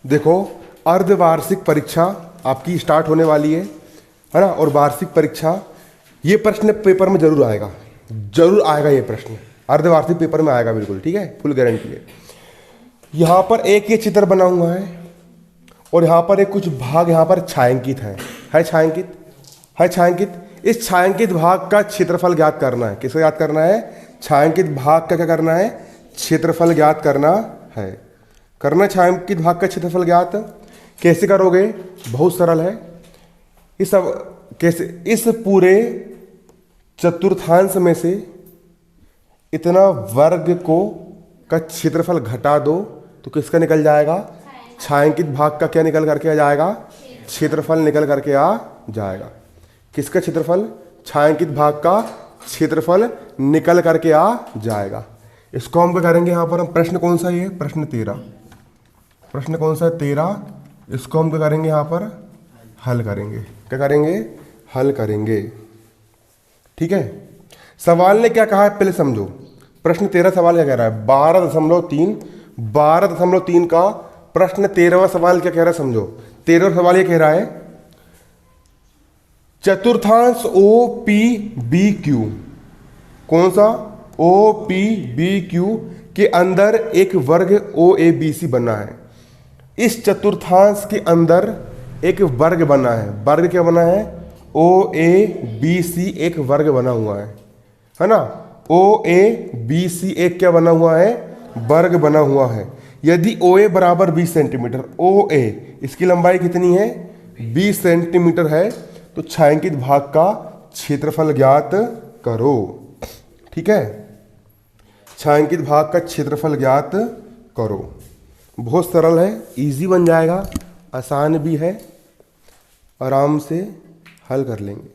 देखो, अर्धवार्षिक परीक्षा आपकी स्टार्ट होने वाली है ना। और वार्षिक परीक्षा, ये प्रश्न पेपर में जरूर आएगा, जरूर आएगा ये प्रश्न, अर्धवार्षिक पेपर में आएगा बिल्कुल, ठीक है, फुल गारंटी है। यहाँ पर एक ये चित्र बना हुआ है और यहाँ पर एक कुछ भाग यहाँ पर छायांकित है छायांकित, है छायांकित। इस छायांकित भाग का क्षेत्रफल ज्ञात करना है। किसका ज्ञात करना है? छायांकित भाग का क्या करना है? क्षेत्रफल ज्ञात करना है। करना छायांकित भाग का क्षेत्रफल ज्ञात। कैसे करोगे? बहुत सरल है। इस पूरे चतुर्थांश में से इतना वर्ग को का क्षेत्रफल घटा दो तो किसका निकल जाएगा? छायांकित भाग का क्या निकल करके आ जाएगा? क्षेत्रफल निकल करके आ जाएगा। किसका क्षेत्रफल? छायांकित भाग का क्षेत्रफल निकल करके आ जाएगा। इसको हम क्या करेंगे? यहाँ पर हम प्रश्न कौन सा है? प्रश्न 13। प्रश्न कौन सा है? 13। इसको हम क्या करेंगे? यहाँ पर हल करेंगे। क्या करेंगे? हल करेंगे। ठीक है। सवाल ने क्या कहा है पहले समझो। प्रश्न 13 सवाल क्या कह रहा है? 12.3 12.3 का प्रश्न 13वां सवाल क्या कह रहा है समझो। 13वां सवाल ये कह रहा है चतुर्थांश OPBQ, कौन सा? OPBQ के अंदर एक वर्ग OABC बना है। इस चतुर्थांश के अंदर एक वर्ग बना है। वर्ग क्या बना है? OABC एक वर्ग बना हुआ है ना। OABC एक क्या बना हुआ है? वर्ग बना हुआ है। यदि OA बराबर 20 सेंटीमीटर, OA इसकी लंबाई कितनी है? 20 सेंटीमीटर है, तो छायांकित भाग का क्षेत्रफल ज्ञात करो। ठीक है, छायांकित भाग का क्षेत्रफल ज्ञात करो। बहुत सरल है, इजी बन जाएगा, आसान भी है, आराम से हल कर लेंगे।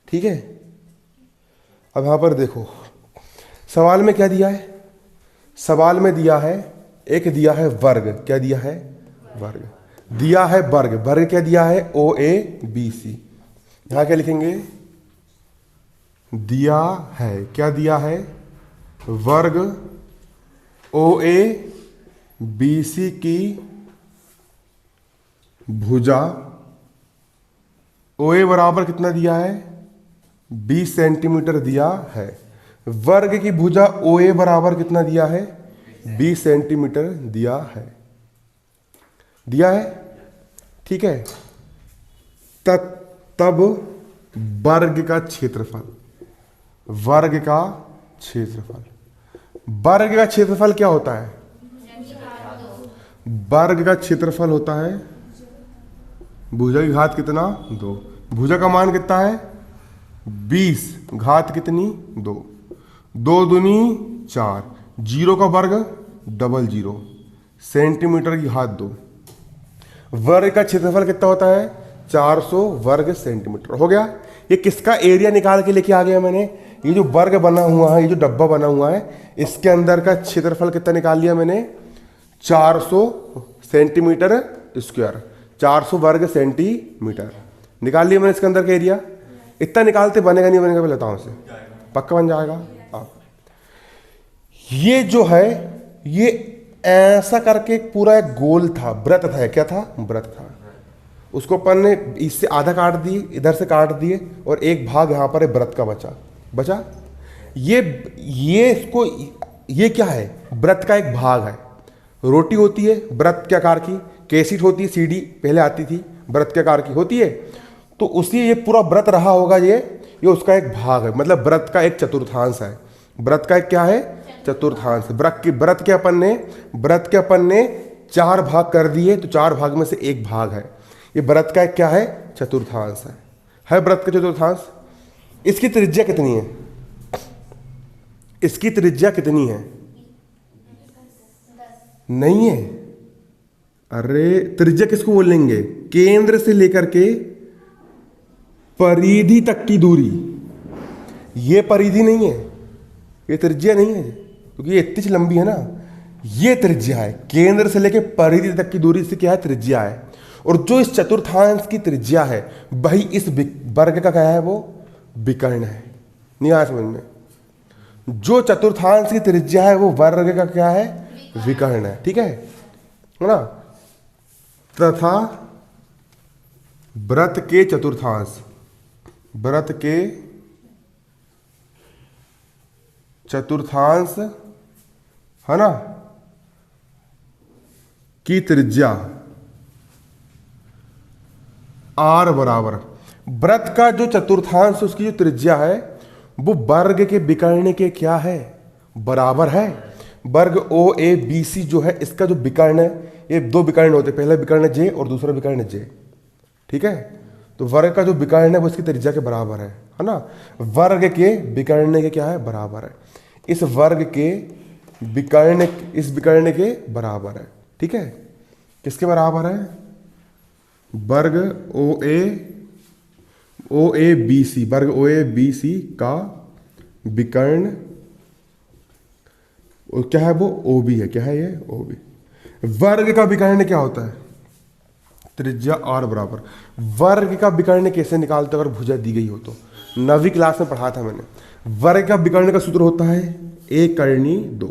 ठीक है। अब यहां पर देखो सवाल में क्या दिया है। सवाल में दिया है, एक दिया है वर्ग। क्या दिया है? वर्ग दिया है। वर्ग, वर्ग क्या दिया है? OABC। यहां क्या लिखेंगे? दिया है, क्या दिया है? वर्ग OABC की भुजा। OA बराबर कितना दिया है? 20 सेंटीमीटर दिया है। वर्ग की भुजा OA बराबर कितना दिया है? 20 सेंटीमीटर दिया है। दिया है, ठीक है। तब वर्ग का क्षेत्रफल, वर्ग का क्षेत्रफल, वर्ग का क्षेत्रफल क्या होता है? वर्ग का क्षेत्रफल होता है भुजा की घात कितना? 2। भुजा का मान कितना है? 20, घात कितनी? 2। 2 दूनी 4, 0 का वर्ग 00, सेंटीमीटर की घात 2। वर्ग का क्षेत्रफल कितना होता है? 400 वर्ग सेंटीमीटर। हो गया। ये किसका एरिया निकाल के लेके आ गया मैंने? ये जो वर्ग बना हुआ है, ये जो डब्बा बना हुआ है, इसके अंदर का क्षेत्रफल कितना निकाल लिया मैंने? 400 सेंटीमीटर स्क्वायर, 400 वर्ग सेंटीमीटर निकाल लिया मैंने इसके अंदर का एरिया। इतना निकालते बनेगा नहीं बनेगा पहले बताऊं से? पक्का बन जाएगा। ये जो है, ये ऐसा करके पूरा एक गोल था, वृत्त था। क्या था? वृत्त था। उसको अपन ने इससे आधा काट दिए, इधर से काट दिए, और एक भाग यहां पर वृत्त का बचा। ये इसको, ये क्या है? वृत्त का एक भाग है। रोटी होती है वृत्त के आकार की, कैसेट होती है, CD पहले आती थी, वृत्त के आकार की होती है। तो उसी ये पूरा वृत्त रहा होगा, ये उसका एक भाग है, मतलब वृत्त का एक चतुर्थांश है। वृत्त का एक क्या है? चतुर्थांश। वृत्त के अपन ने 4 भाग कर दिए, तो 4 भाग में से एक भाग है। ये वृत्त का एक क्या है? चतुर्थांश है वृत्त का चतुर्थांश। इसकी त्रिज्या कितनी है? इसकी त्रिज्या कितनी है? नहीं है। अरे त्रिज्या किसको बोलेंगे? केंद्र से लेकर के परिधि तक की दूरी। ये परिधि नहीं है, ये त्रिज्या नहीं है, क्योंकि ये इतनी लंबी है ना। ये त्रिज्या है, केंद्र से लेकर परिधि तक की दूरी से क्या है? त्रिज्या है। और जो इस चतुर्थांश की त्रिज्या है, वही इस वर्ग का क्या है? वो विकर्ण है। नहीं आया समझ में? जो चतुर्थांश की त्रिज्या है वो वर्ग का क्या है? विकर्ण है, ठीक है ना। तथा वृत्त के चतुर्थांश, वृत्त के चतुर्थांश है ना की त्रिज्या r बराबर, वृत्त का जो चतुर्थांश उसकी जो त्रिज्या है वो वर्ग के विकर्ण के क्या है, बराबर है। वर्ग ओ ए बी सी जो है इसका जो विकर्ण है, ये दो विकर्ण होते हैं, पहला विकर्ण जे और दूसरा विकर्ण जे, ठीक है। तो वर्ग का जो विकर्ण है वो इसकी त्रिज्या के बराबर है ना। वर्ग के विकर्ण के क्या है, बराबर है। इस वर्ग के विकर्ण इस विकर्ण के बराबर है, ठीक है। किसके बराबर है, वर्ग ओ ए बी सी, वर्ग ओ ए बी सी का विकर्ण क्या है, वो ओ बी है, क्या है ये, ओ बी। वर्ग का विकर्ण क्या होता है, त्रिज्या r बराबर। वर्ग का विकर्ण कैसे निकालते अगर भुजा दी गई हो तो, 9वीं क्लास में पढ़ा था मैंने। वर्ग का विकर्ण का सूत्र होता है a करनी 2,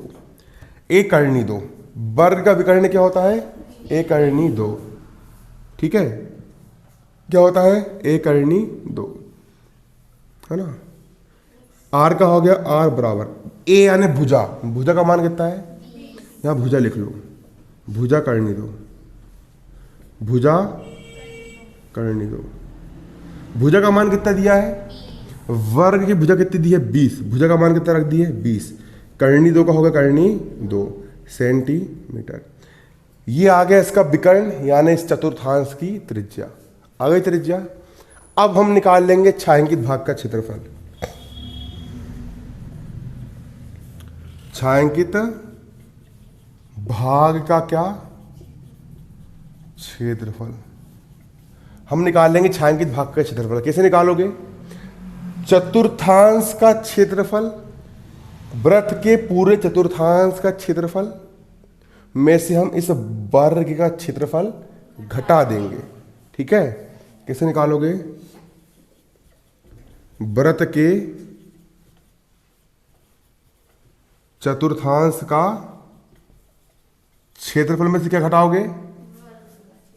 a करनी 2। वर्ग का विकर्ण क्या होता है, a करनी 2, ठीक है। क्या होता है, a करनी 2, है ना। r का हो गया r बराबर a यानी भुजा, भुजा का मान कितना है, यहां भुजा लिख लो, भुजा करनी 2, भुजा करनी 2। भुजा का मान कितना दिया है, वर्ग की भुजा कितनी दी है 20, भुजा का मान कितना रख दिया है 20, करनी 2 का होगा करनी 2 सेंटीमीटर। ये आ गया इसका विकर्ण यानी इस चतुर्थांश की त्रिज्या, आ गई त्रिज्या। अब हम निकाल लेंगे छायांकित भाग का क्षेत्रफल। छायांकित भाग का क्या, क्षेत्रफल। हम निकाल लेंगे छायांकित भाग का क्षेत्रफल। कैसे निकालोगे, चतुर्थांश का क्षेत्रफल, वृत्त के पूरे चतुर्थांश का क्षेत्रफल में से हम इस वर्ग का क्षेत्रफल घटा देंगे, ठीक है। कैसे निकालोगे, वृत्त के चतुर्थांश का क्षेत्रफल में से क्या घटाओगे,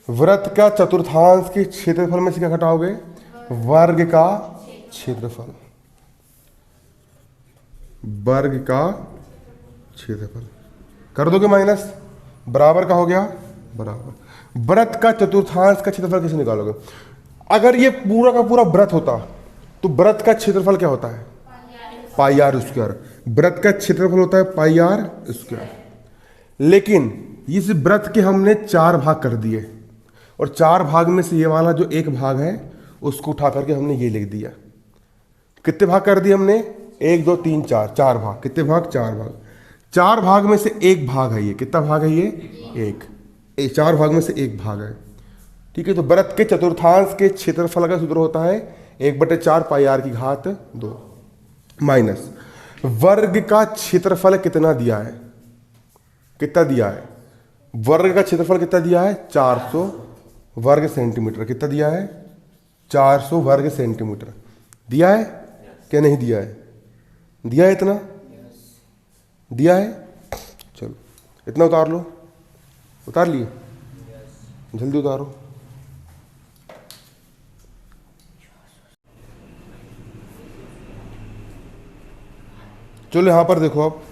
वृत्त का चतुर्थांश के क्षेत्रफल में से क्या घटाओगे, वर्ग का क्षेत्रफल, वर्ग का क्षेत्रफल कर दोगे माइनस, बराबर का हो गया बराबर। वृत्त का चतुर्थांश का क्षेत्रफल कैसे निकालोगे, अगर ये पूरा का पूरा वृत्त होता तो वृत्त का क्षेत्रफल क्या होता है, पाई आर स्क्वायर। वृत्त का क्षेत्रफल होता है पाई आर स्क्वायर। लेकिन इस वृत्त के हमने 4 भाग कर दिए और 4 भाग में से ये वाला जो एक भाग है उसको उठा करके हमने ये लिख दिया। कितने भाग कर दिए हमने, 1 2 3 4, 4 भाग। कितने भाग, 4 भाग। 4 भाग में से एक भाग है ये, कितना भाग है ये, 1। 4 भाग में से एक भाग है, ठीक है। तो वृत्त के चतुर्थांश के क्षेत्रफल का सूत्र होता है 1/4 पाई आर की घात 2 माइनस वर्ग का क्षेत्रफल कितना दिया है, कितना दिया है, वर्ग का क्षेत्रफल कितना दिया है, 400 वर्ग सेंटीमीटर। कितना दिया है, 400 वर्ग सेंटीमीटर दिया है क्या, नहीं दिया है, दिया है, इतना दिया है। चलो इतना उतार लो, उतार लिए, जल्दी उतारो। चलो यहां पर देखो, आप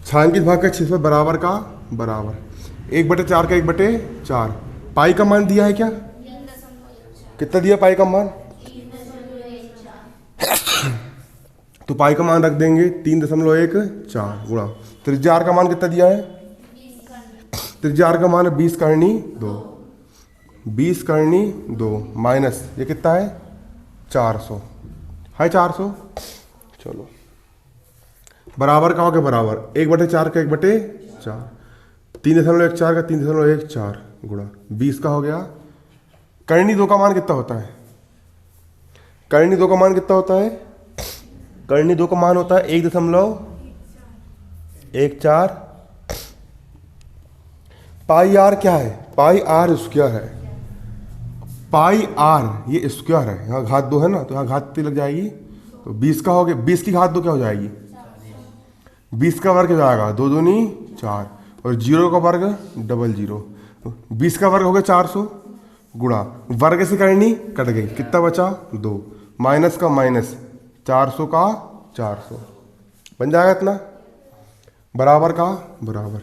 छायांकित भाग का क्षेत्रफल बराबर का बराबर 1/4 का 1/4। पाई का मान दिया है क्या, कितना दिया पाई का मान, तो पाई का मान रख देंगे 3.14 गुणा त्रिज्या आर का मान कितना दिया है, त्रिज्या आर का मान है 20 करनी 2, 20 करनी 2 माइनस ये कितना है 400 है 400। चलो बराबर का हो गया बराबर 1/4 का 1/4, 3.14 का 3.14 गुणा 20 का हो गया। करनी 2 का मान कितना होता है, करनी 2 का मान कितना होता है, करनी 2 का मान होता है 1.14। पाई आर क्या है, पाई आर स्क्वायर है, पाई आर ये स्क्वायर है, यहाँ घात 2 है ना, तो यहाँ घात 3 लग जाएगी, तो 20 का हो गया, 20 की घात 2 क्या हो जाएगी, 20 का वर्ग हो जाएगा 2 दूनी 4 और 0 का वर्ग डबल 0, 20 का वर्ग हो गया 400 गुणा वर्ग से करनी कट गई, कितना बचा 2, माइनस का माइनस 400 का 400 बन जाएगा इतना, बराबर का बराबर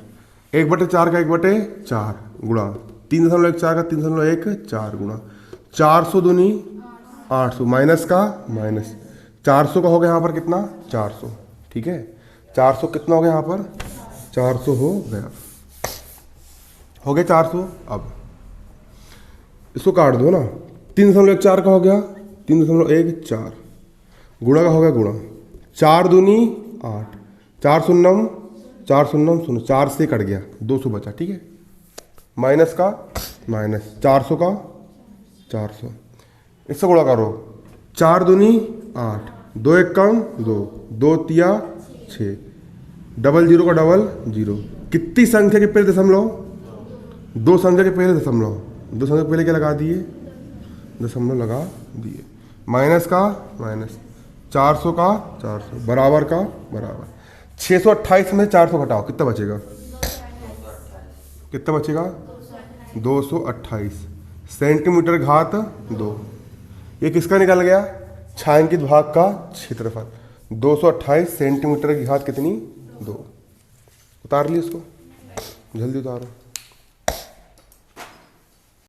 1/4 का 1/4 गुणा 3.14 का 3.14 गुणा 400 दूनी 800 माइनस का माइनस 400 का हो गया यहाँ पर कितना 400, ठीक है 400 कितना हो गया यहाँ पर 400 हो गया 400। अब इसको काट दो ना, 3.14 का हो गया 3.14 गुणा का हो गया गुणा 4 दूनी 8, 4 शून्यम 4 से कट गया 200 बचा, ठीक है माइनस का माइनस 400 का 400, इससे गुणा करो 4 दूनी 8, 2 1 कम 2, 2 तिया 6, डबल 0 का डबल 0, कितनी संख्या के पहले दशमलव 2 संख्या के पहले दशमलव 2 संख्या के पहले क्या लगा दिए दशमलव लगा दिए, माइनस का माइनस 400 का 400 बराबर का बराबर 628 में 400 घटाओ कितना बचेगा, कितना बचेगा 228 सेंटीमीटर घात 2, ये किसका निकल गया छायांकित भाग का क्षेत्रफल 228 सेंटीमीटर की घात कितनी 2। उतार ली इसको, जल्दी उतारो।